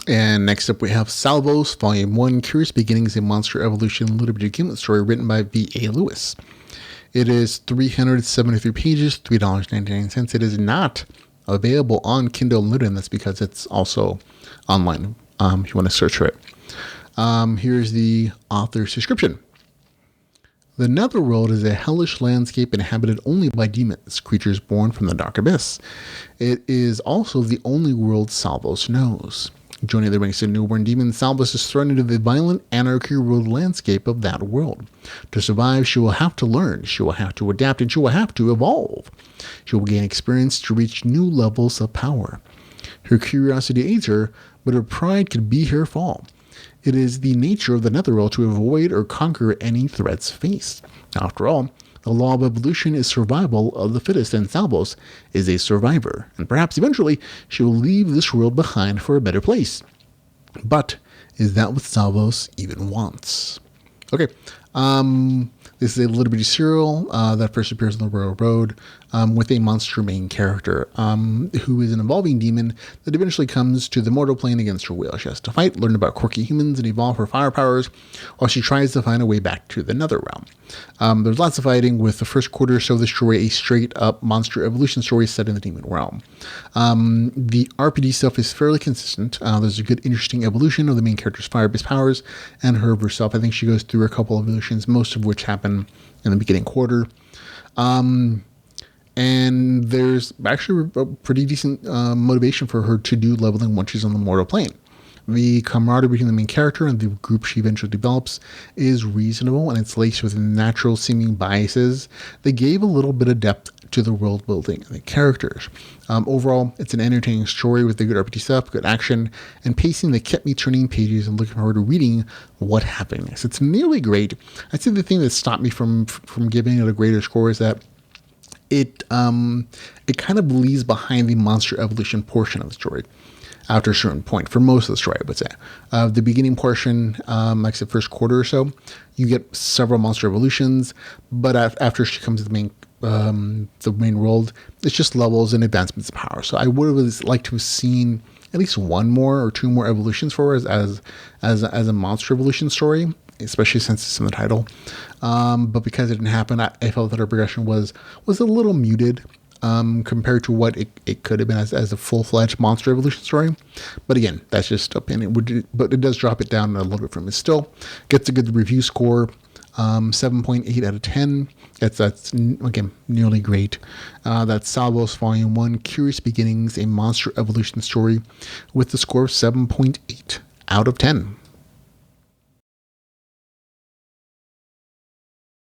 And next up we have Salvos, Volume 1, Curious Beginnings, a Monster Evolution Literature Gimlet Story written by V.A. Lewis. It is 373 pages, $3.99. It is not available on Kindle Unlimited, and that's because it's also online if you want to search for it. Here's the author's description. The Netherworld is a hellish landscape inhabited only by demons, creatures born from the dark abyss. It is also the only world Salvos knows. Joining the ranks of newborn demons, Salvos is thrown into the violent, anarchy-ruled landscape of that world. To survive, she will have to learn, she will have to adapt, and she will have to evolve. She will gain experience to reach new levels of power. Her curiosity aids her, but her pride could be her fall. It is the nature of the Netherworld to avoid or conquer any threats faced. After all, the law of evolution is survival of the fittest, and Salvos is a survivor, and perhaps eventually she will leave this world behind for a better place. But is that what Salvos even wants? Okay, this is a Little Bitty serial that first appears on the Royal Road with a monster main character who is an evolving demon that eventually comes to the mortal plane against her will. She has to fight, learn about quirky humans, and evolve her fire powers while she tries to find a way back to the Netherrealm. There's lots of fighting, with the first quarter or so of the story a straight-up monster evolution story set in the demon realm. The RPD stuff is fairly consistent. There's a good, interesting evolution of the main character's fire-based powers and her herself. I think she goes through a couple of evolutions, most of which happen in the beginning quarter. And there's actually a pretty decent motivation for her to do leveling once she's on the mortal plane. The camaraderie between the main character and the group she eventually develops is reasonable, and it's laced with natural seeming biases that gave a little bit of depth to the world building and the characters. Overall, it's an entertaining story with the good RPG stuff, good action, and pacing that kept me turning pages and looking forward to reading what happened next. It's nearly great. I'd say the thing that stopped me from giving it a greater score is that it kind of leaves behind the monster evolution portion of the story after a certain point, for most of the story, I would say. The beginning portion, like the first quarter or so, you get several monster evolutions, but after she comes to the main world, it's just levels and advancements of power. So I would have liked to have seen at least one more or two more evolutions for her as a monster evolution story, especially since it's in the title. But because it didn't happen, I felt that her progression was a little muted compared to what it could have been as a full-fledged monster evolution story. But again, that's just opinion. But it does drop it down a little bit from it. Still gets a good review score, 7.8 out of 10. That's again nearly great. That's Salvos Volume 1, Curious Beginnings, a monster evolution story, with the score of 7.8 out of 10.